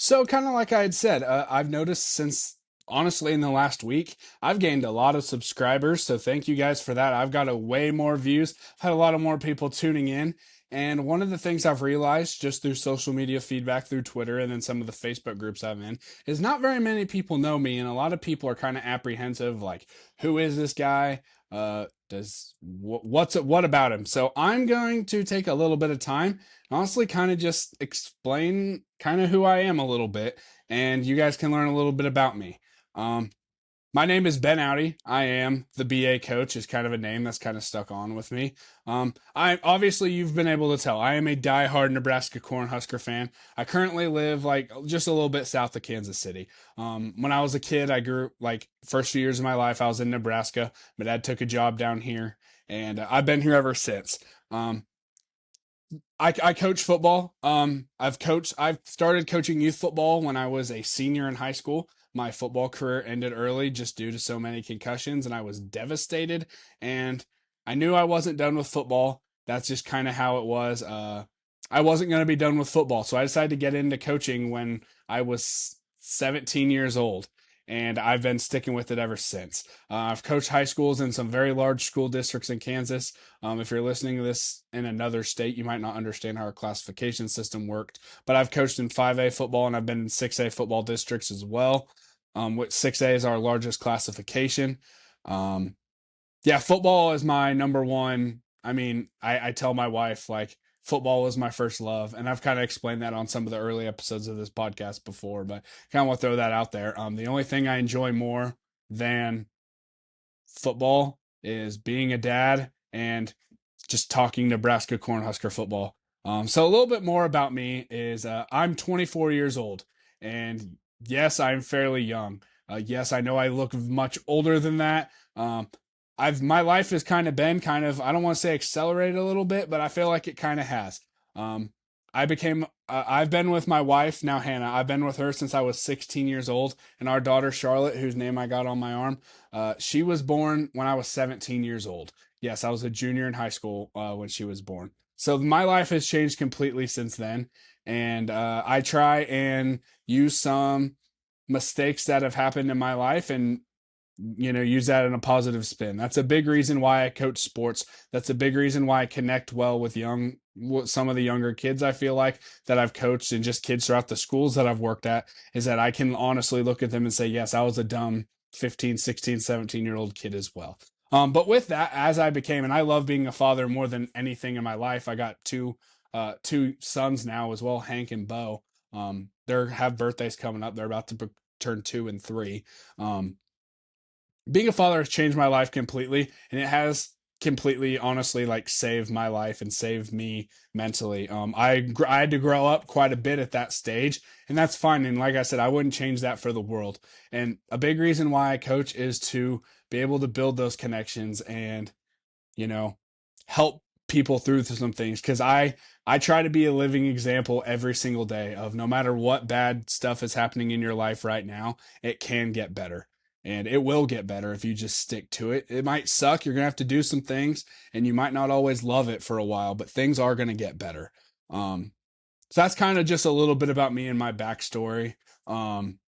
So, kind of like I had said, I've noticed since honestly in the last week, I've gained a lot of subscribers. So, thank you guys for that. I've got a way more views, I've had a lot of more people tuning in. And one of the things I've realized just through social media feedback through Twitter and then some of the Facebook groups I'm in is not very many people know me. And a lot of people are kind of apprehensive like, who is this guy? What about him? So, I'm going to take a little bit of time honestly kind of just explain kind of who I am a little bit, and you guys can learn a little bit about me. Um, my name is Ben Aude. I am the BA coach, is kind of a name that's kind of stuck on with me. I obviously you've been able to tell I am a diehard Nebraska Cornhusker fan. I currently live like just a little bit south of Kansas City. When I was a kid, I grew like first few years of my life, I was in Nebraska. My dad took a job down here, and I've been here ever since. Um, I coach football. I've started coaching youth football when I was a senior in high school. My football career ended early just due to so many concussions, and I was devastated. And I knew I wasn't done with football. That's just kind of how it was. I wasn't going to be done with football, so I decided to get into coaching when I was 17 years old, and I've been sticking with it ever since. I've coached high schools in some very large school districts in Kansas. If you're listening to this in another state, you might not understand how our classification system worked. But I've coached in 5A football and I've been in 6A football districts as well. Which 6A is our largest classification. Um, yeah, football is my number one. I mean, I tell my wife like football was my first love, and I've kind of explained that on some of the early episodes of this podcast before, but kind of want to throw that out there. The only thing I enjoy more than football is being a dad and just talking Nebraska Cornhusker football. So a little bit more about me is I'm 24 years old, and yes, I'm fairly young. Yes, I know I look much older than that. I've my life has kind of been kind of I don't want to say accelerated a little bit, but I feel like it kind of has. Um, I've been with my wife now, Hannah. I've been with her since I was 16 years old, and our daughter Charlotte, whose name I got on my arm, she was born when I was 17 years old. Yes, I was a junior in high school when she was born. So my life has changed completely since then, and I try and use some mistakes that have happened in my life and use that in a positive spin. That's a big reason why I coach sports. That's a big reason why I connect well with some of the younger kids. I feel like that I've coached and just kids throughout the schools that I've worked at is that I can honestly look at them and say, yes, I was a dumb 15, 16, 17-year old kid as well. But with that, as I became, and I love being a father more than anything in my life. I got two sons now as well, Hank and Bo. They have birthdays coming up. They're about to turn 2 and 3. Being a father has changed my life completely, and it has completely honestly like saved my life and saved me mentally. I had to grow up quite a bit at that stage, and that's fine, and like I said, I wouldn't change that for the world. And a big reason why I coach is to be able to build those connections and you know help people through some things because I try to be a living example every single day of no matter what bad stuff is happening in your life right now, it can get better, and it will get better if you just stick to it. It might suck, you're gonna have to do some things, and you might not always love it for a while, but things are gonna get better. So that's kind of just a little bit about me and my backstory. um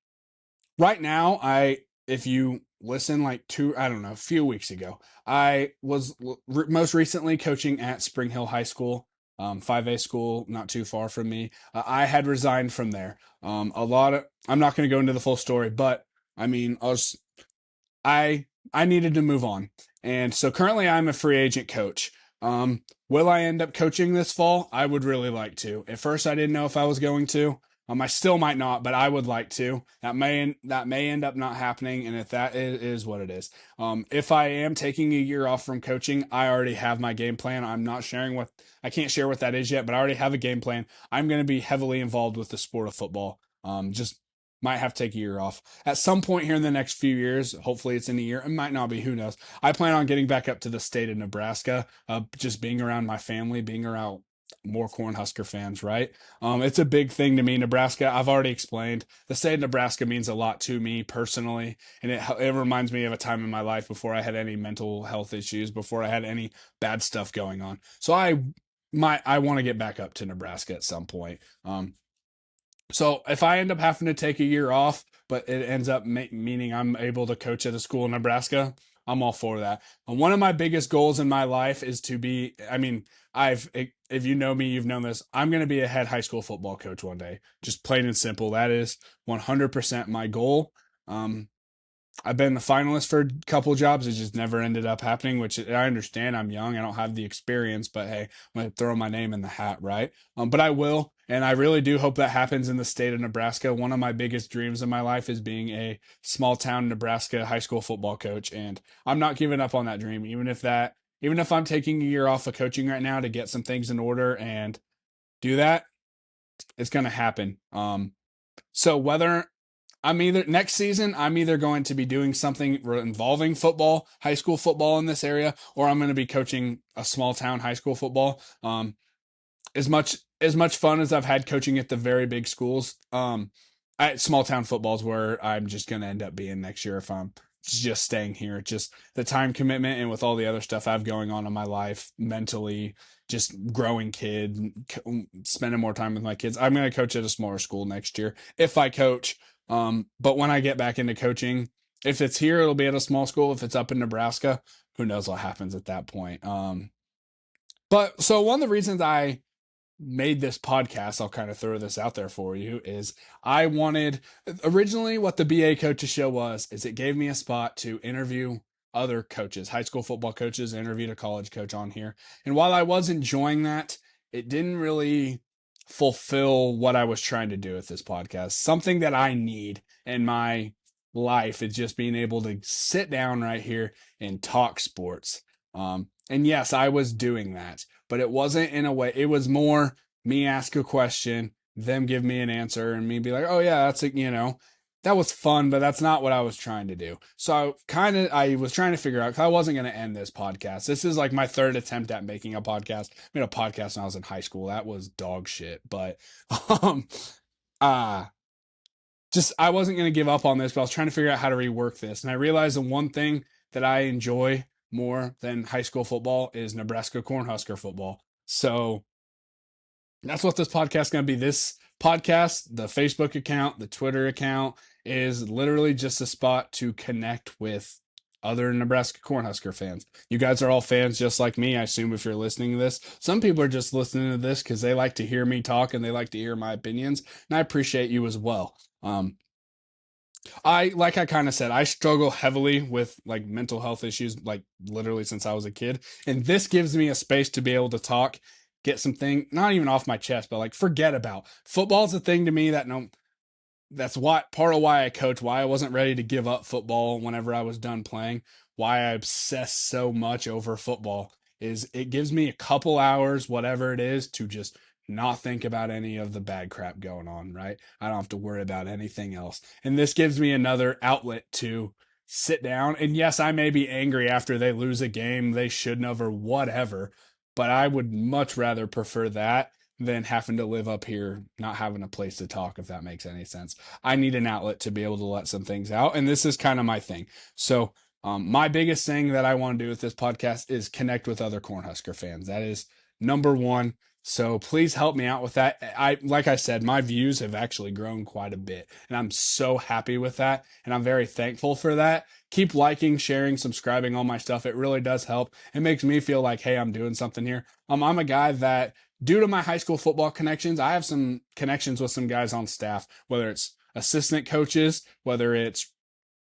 right now, if you listen like I don't know, a few weeks ago, I was most recently coaching at Spring Hill High School, 5A school, not too far from me. I had resigned from there. I'm not going to go into the full story, but I mean, I needed to move on. And so currently I'm a free agent coach. Will I end up coaching this fall? I would really like to. At first I didn't know if I was going to. I still might not, but I would like to. That may end up not happening, and if that is what it is. If I am taking a year off from coaching, I already have my game plan. I can't share what that is yet, but I already have a game plan. I'm going to be heavily involved with the sport of football. Just might have to take a year off at some point here in the next few years. Hopefully it's in a year. It might not be, who knows. I plan on getting back up to the state of Nebraska, just being around my family, being around more Cornhusker fans, right? It's a big thing to me. Nebraska, I've already explained, the state of Nebraska means a lot to me personally, and it reminds me of a time in my life before I had any mental health issues, before I had any bad stuff going on. So I want to get back up to Nebraska at some point. So if I end up having to take a year off, but it ends up meaning I'm able to coach at a school in Nebraska, I'm all for that. And one of my biggest goals in my life is to be, I mean, if you know me, you've known this. I'm going to be a head high school football coach one day. Just plain and simple. That is 100% my goal. Um, I've been the finalist for a couple jobs. It just never ended up happening, which I understand. I'm young. I don't have the experience, but hey, I'm going to throw my name in the hat, right? But I will. And I really do hope that happens in the state of Nebraska. One of my biggest dreams in my life is being a small town Nebraska high school football coach. And I'm not giving up on that dream, even if I'm taking a year off of coaching right now to get some things in order and do that, it's going to happen. So whether next season, I'm either going to be doing something involving football, high school football in this area, or I'm going to be coaching a small town high school football. As much fun as I've had coaching at the very big schools, at small town football is where I'm just going to end up being next year if I'm just staying here. Just the time commitment and with all the other stuff I have going on in my life, mentally, just growing kid, spending more time with my kids. I'm going to coach at a smaller school next year if I coach. But when I get back into coaching, if it's here, it'll be at a small school. If it's up in Nebraska, who knows what happens at that point. But so one of the reasons I made this podcast, I'll kind of throw this out there for you, is I wanted originally what the BA Coaches Show was, is it gave me a spot to interview other coaches, high school football coaches. I interviewed a college coach on here. And while I was enjoying that, it didn't really fulfill what I was trying to do with this podcast. Something that I need in my life is just being able to sit down right here and talk sports. And yes, I was doing that, but it wasn't in a way, it was more me ask a question, them give me an answer, and me be like, oh yeah, that was fun, but that's not what I was trying to do. So I was trying to figure out, because I wasn't going to end this podcast. This is like my third attempt at making a podcast. I made a podcast when I was in high school. That was dog shit, but, um, uh, just, I wasn't going to give up on this, but I was trying to figure out how to rework this. And I realized the one thing that I enjoy more than high school football is Nebraska Cornhusker football. So that's what this podcast is going to be. This podcast, the Facebook account, the Twitter account, is literally just a spot to connect with other Nebraska Cornhusker fans. You guys are all fans just like me, I assume, if you're listening to this. Some people are just listening to this because they like to hear me talk and they like to hear my opinions, and I appreciate you as well. Like I kind of said, I struggle heavily with like mental health issues, like literally since I was a kid. And this gives me a space to be able to talk, get something, not even off my chest, but like forget about. Football's a thing to me that no, that's why part of why I coach, why I wasn't ready to give up football whenever I was done playing, why I obsess so much over football is it gives me a couple hours, whatever it is, to just not think about any of the bad crap going on, right? I don't have to worry about anything else. And this gives me another outlet to sit down. And yes, I may be angry after they lose a game they shouldn't have or whatever, but I would much rather prefer that than having to live up here, not having a place to talk, if that makes any sense. I need an outlet to be able to let some things out. And this is kind of my thing. So, my biggest thing that I want to do with this podcast is connect with other Cornhusker fans. That is number one. So please help me out with that. Like I said, my views have actually grown quite a bit, and I'm so happy with that. And I'm very thankful for that. Keep liking, sharing, subscribing, all my stuff. It really does help. It makes me feel like, hey, I'm doing something here. I'm a guy that, due to my high school football connections, I have some connections with some guys on staff, whether it's assistant coaches, whether it's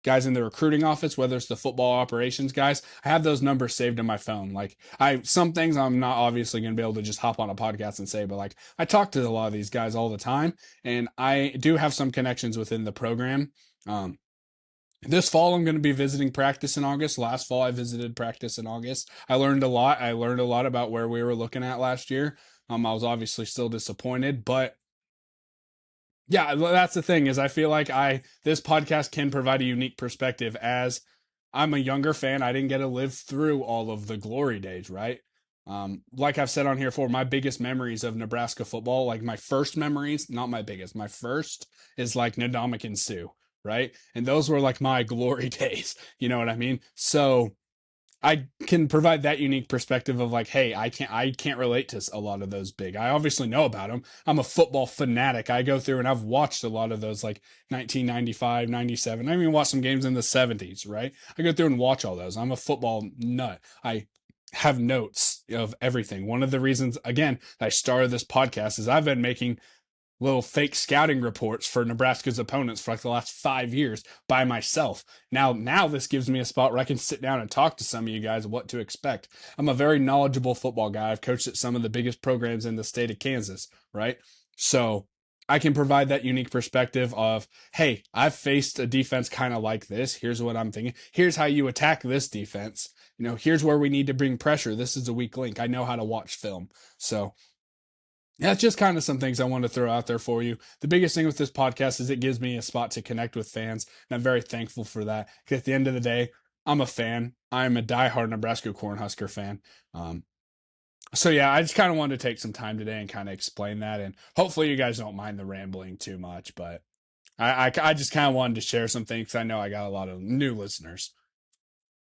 guys in the recruiting office, whether it's the football operations guys. I have those numbers saved in my phone. Like some things I'm not obviously going to be able to just hop on a podcast and say, but like I talk to a lot of these guys all the time, and I do have some connections within the program. This fall, I'm going to be visiting practice in August. Last fall, I visited practice in August. I learned a lot. I learned a lot about where we were looking at last year. I was obviously still disappointed, but yeah, that's the thing, is I feel like this podcast can provide a unique perspective, as I'm a younger fan. I didn't get to live through all of the glory days, right? Like I've said on here before, my biggest memories of Nebraska football, like my first memories, not my biggest, my first is like Nadomik and Sue, right? And those were like my glory days. You know what I mean? So I can provide that unique perspective of like, hey, I can't relate to a lot of those big. I obviously know about them. I'm a football fanatic. I go through and I've watched a lot of those like 1995, 97. I even watched some games in the 70s, right? I go through and watch all those. I'm a football nut. I have notes of everything. One of the reasons, again, I started this podcast is I've been making little fake scouting reports for Nebraska's opponents for like the last 5 years by myself. Now this gives me a spot where I can sit down and talk to some of you guys what to expect. I'm a very knowledgeable football guy. I've coached at some of the biggest programs in the state of Kansas, right? So I can provide that unique perspective of, hey, I've faced a defense kind of like this. Here's what I'm thinking. Here's how you attack this defense. Here's where we need to bring pressure. This is a weak link. I know how to watch film. So that's just kind of some things I want to throw out there for you. The biggest thing with this podcast is it gives me a spot to connect with fans, and I'm very thankful for that. Because at the end of the day, I'm a fan. I'm a diehard Nebraska Cornhusker fan. Um, so yeah, I just kind of wanted to take some time today and kind of explain that, and hopefully you guys don't mind the rambling too much. But I just kind of wanted to share some things. I know I got a lot of new listeners.